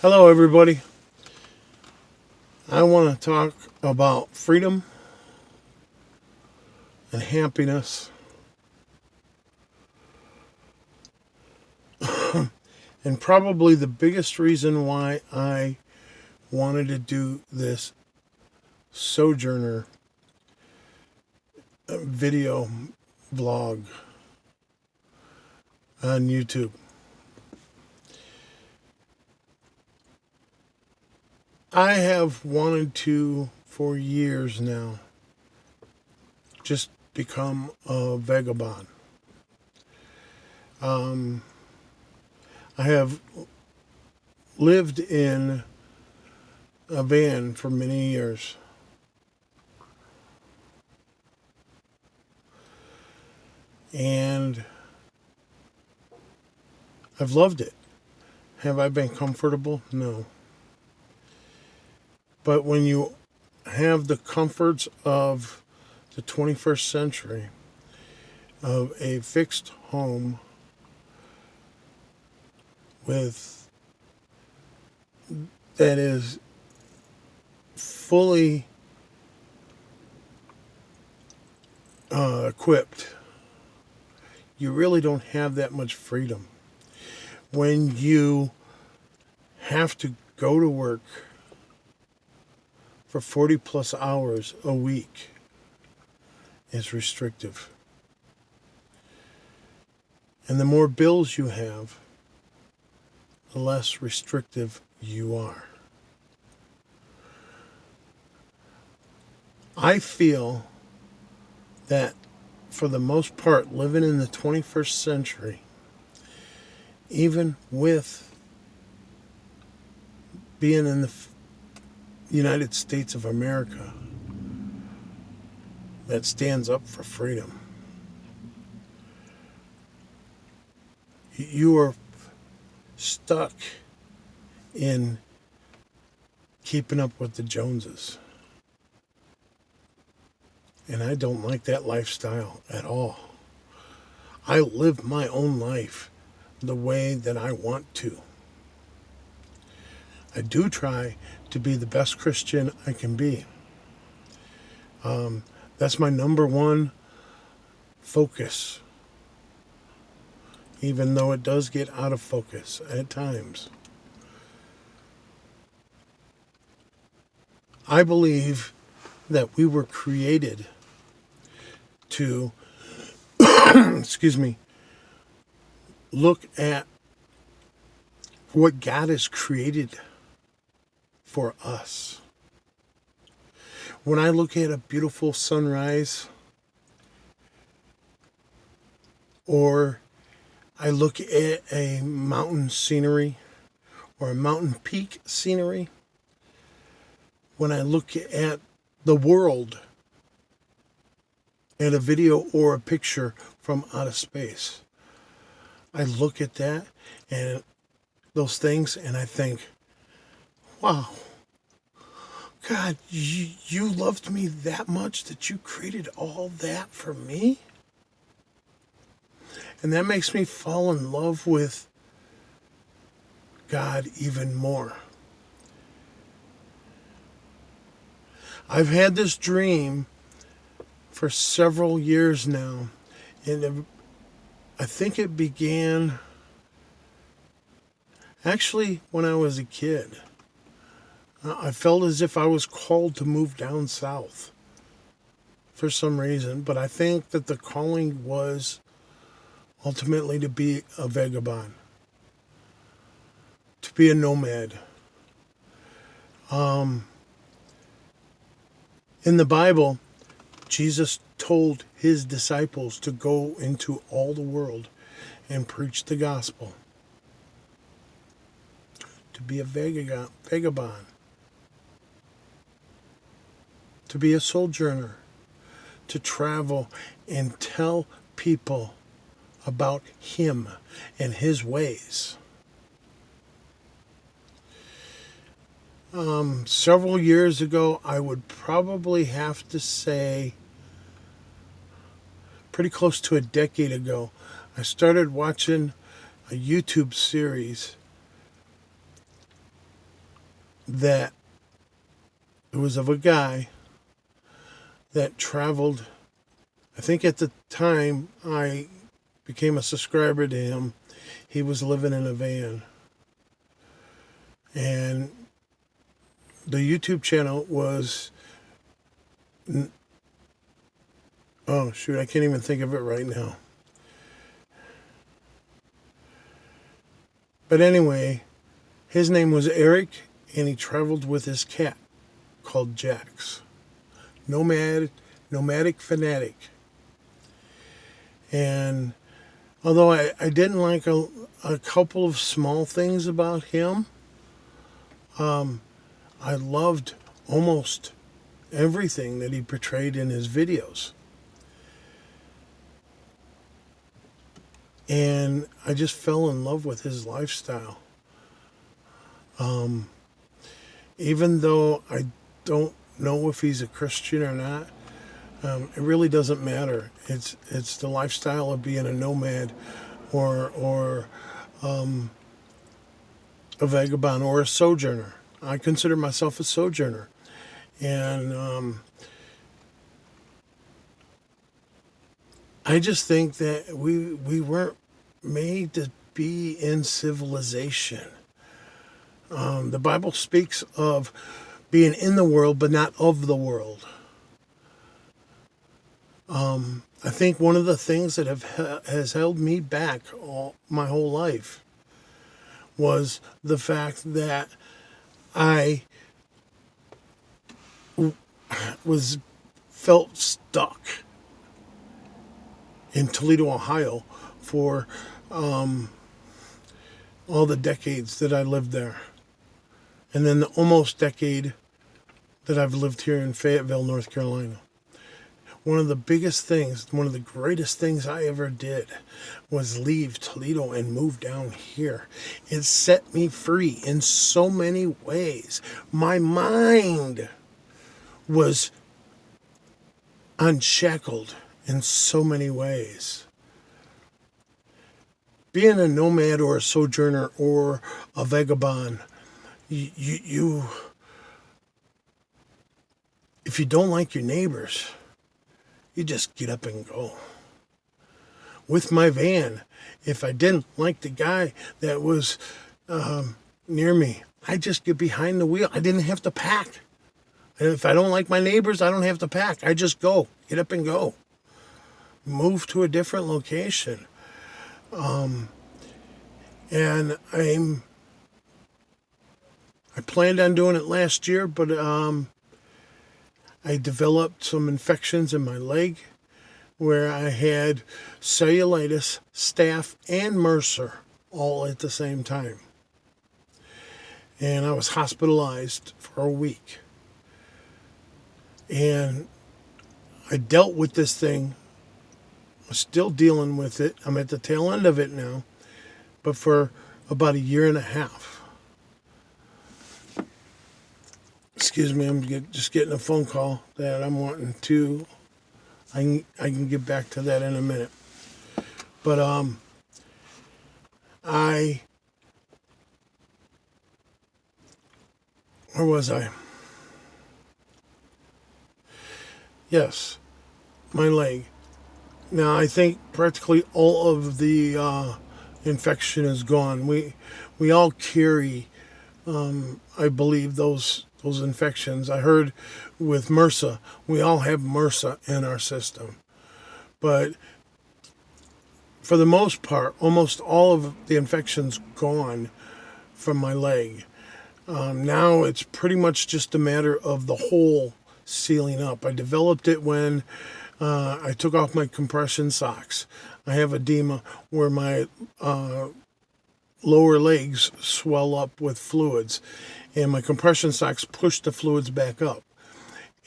Hello, everybody. I want to talk about freedom and happiness, and probably the biggest reason why I wanted to do this Sojourner video vlog on YouTube. I have wanted to, for years now, just become a vagabond. I have lived in a van for many years. And I've loved it. Have I been comfortable? No. But when you have the comforts of the 21st century, of a fixed home with that is fully equipped, you really don't have that much freedom. When you have to go to work for 40 plus hours a week, it's restrictive. And the more bills you have, the less restrictive you are. I feel that for the most part, living in the 21st century, even with being in the United States of America, that stands up for freedom, you are stuck in keeping up with the Joneses. And I don't like that lifestyle at all. I live my own life the way that I want to. I do try to be the best Christian I can be. That's my number one focus, even though it does get out of focus at times. I believe that we were created to, excuse me, look at what God has created for us. When I look at a beautiful sunrise, or I look at a mountain scenery or a mountain peak scenery, when I look at the world and a video or a picture from outer space, I look at that and those things and I think, wow, God, you loved me that much that you created all that for me? And that makes me fall in love with God even more. I've had this dream for several years now, and I think it began actually when I was a kid. I felt as if I was called to move down south for some reason, but I think that the calling was ultimately to be a vagabond, to be a nomad. In the Bible, Jesus told his disciples to go into all the world and preach the gospel, to be a vagabond, to be a sojourner, to travel and tell people about him and his ways. Several years ago, I would probably have to say pretty close to a decade ago, I started watching a YouTube series that it was of a guy that traveled. I think at the time I became a subscriber to him, he was living in a van. And the YouTube channel was, oh shoot, I can't even think of it right now. But anyway, his name was Eric, and he traveled with his cat called Jax. Nomadic fanatic. And although I didn't like a couple of small things about him, I loved almost everything that he portrayed in his videos. And I just fell in love with his lifestyle. Even though I don't know if he's a Christian or not, it really doesn't matter. It's the lifestyle of being a nomad, or a vagabond, or a sojourner. I consider myself a sojourner, and I just think that we weren't made to be in civilization. The Bible speaks of being in the world, but not of the world. I think one of the things that has held me back my whole life was the fact that I felt stuck in Toledo, Ohio, for all the decades that I lived there, and then the almost decade that I've lived here in Fayetteville, North Carolina. One of the biggest things, one of the greatest things I ever did was leave Toledo and move down here. It set me free in so many ways. My mind was unshackled in so many ways. Being a nomad or a sojourner or a vagabond, you if you don't like your neighbors, you just get up and go. With my van, if I didn't like the guy that was near me, I just get behind the wheel. I didn't have to pack. And if I don't like my neighbors, I don't have to pack. I just go, get up and go. Move to a different location. And I planned on doing it last year, but I developed some infections in my leg where I had cellulitis, staph, and MRSA all at the same time. And I was hospitalized for a week. And I dealt with this thing. I'm still dealing with it. I'm at the tail end of it now. But for about a year and a half. Excuse me, I'm just getting a phone call that I'm wanting to. I can get back to that in a minute. But where was I? Yes, my leg. Now I think practically all of the infection is gone. We all carry, I believe, those infections. I heard with MRSA, we all have MRSA in our system. But for the most part, almost all of the infection's gone from my leg. Now it's pretty much just a matter of the hole sealing up. I developed it when I took off my compression socks. I have edema where my lower legs swell up with fluids, and my compression socks push the fluids back up.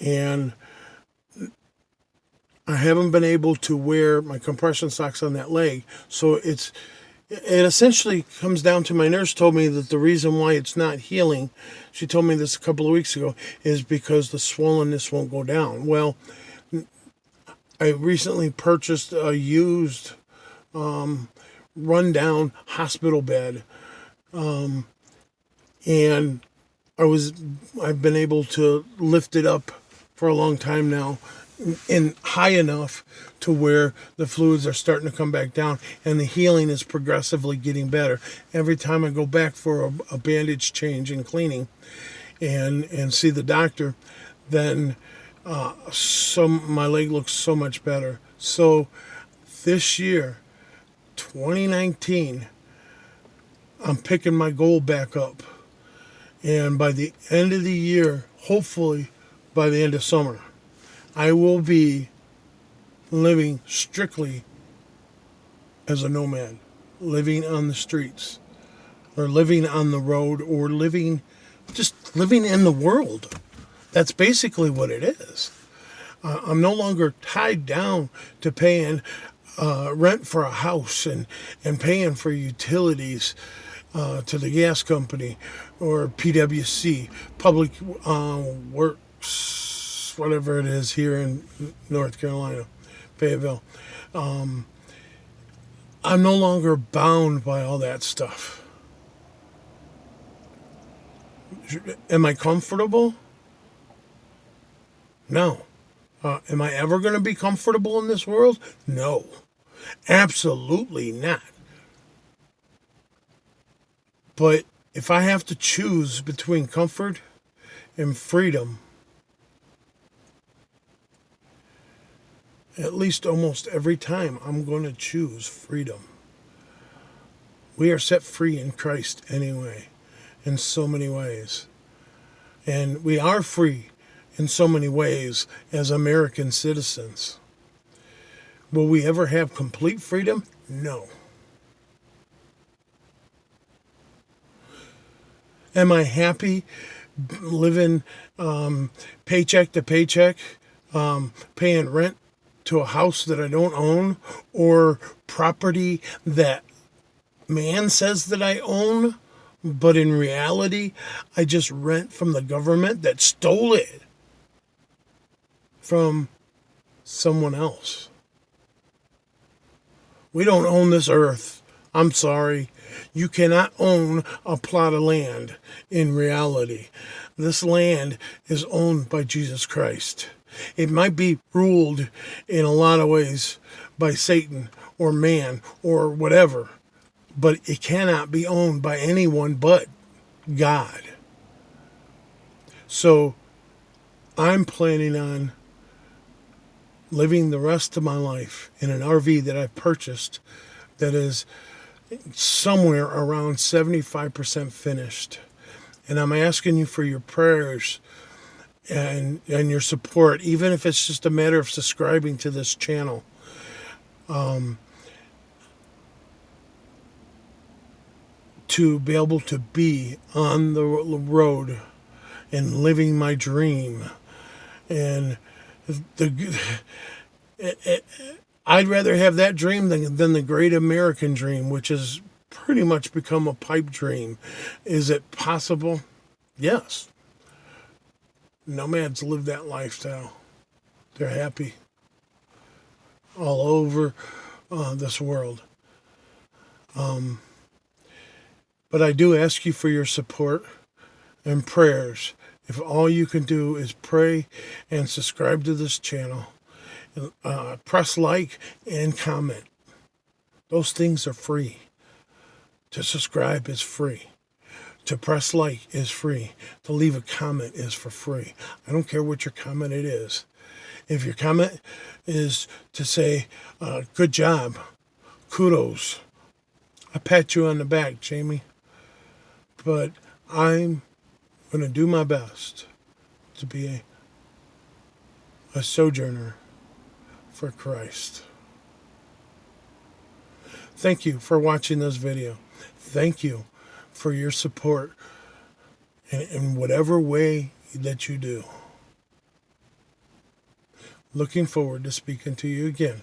And I haven't been able to wear my compression socks on that leg, so it essentially comes down to, my nurse told me that the reason why it's not healing, she told me this a couple of weeks ago, is because the swollenness won't go down. Well, I recently purchased a used rundown hospital bed, and I've been able to lift it up for a long time now, and high enough to where the fluids are starting to come back down and the healing is progressively getting better. Every time I go back for a bandage change and cleaning and see the doctor, then my leg looks so much better. So this year, 2019, I'm picking my goal back up. And by the end of the year, hopefully by the end of summer, I will be living strictly as a nomad, living on the streets, or living on the road, or just living in the world. That's basically what it is. I'm no longer tied down to paying rent for a house and paying for utilities to the gas company or PWC, Public Works, whatever it is here in North Carolina, Fayetteville. I'm no longer bound by all that stuff. Am I comfortable? No. Am I ever going to be comfortable in this world? No. Absolutely not. But if I have to choose between comfort and freedom, at least almost every time, I'm going to choose freedom. We are set free in Christ anyway, in so many ways. And we are free in so many ways as American citizens. Will we ever have complete freedom? No. Am I happy living paycheck to paycheck, paying rent to a house that I don't own, or property that man says that I own, but in reality, I just rent from the government that stole it from someone else? We don't own this earth. I'm sorry. You cannot own a plot of land in reality. This land is owned by Jesus Christ. It might be ruled in a lot of ways by Satan or man or whatever, but it cannot be owned by anyone but God. So I'm planning on living the rest of my life in an RV that I purchased that is somewhere around 75% finished. And I'm asking you for your prayers and your support, even if it's just a matter of subscribing to this channel. To be able to be on the road and living my dream. And I'd rather have that dream than the great American dream, which has pretty much become a pipe dream. Is it possible? Yes. Nomads live that lifestyle. They're happy all over this world. But I do ask you for your support and prayers. If all you can do is pray and subscribe to this channel, press like and comment. Those things are free. To subscribe is free. To press like is free. To leave a comment is for free. I don't care what your comment it is. If your comment is to say, good job, kudos, I pat you on the back, Jamie. But I'm going to do my best to be a sojourner for Christ. Thank you for watching this video. Thank you for your support in whatever way that you do. Looking forward to speaking to you again.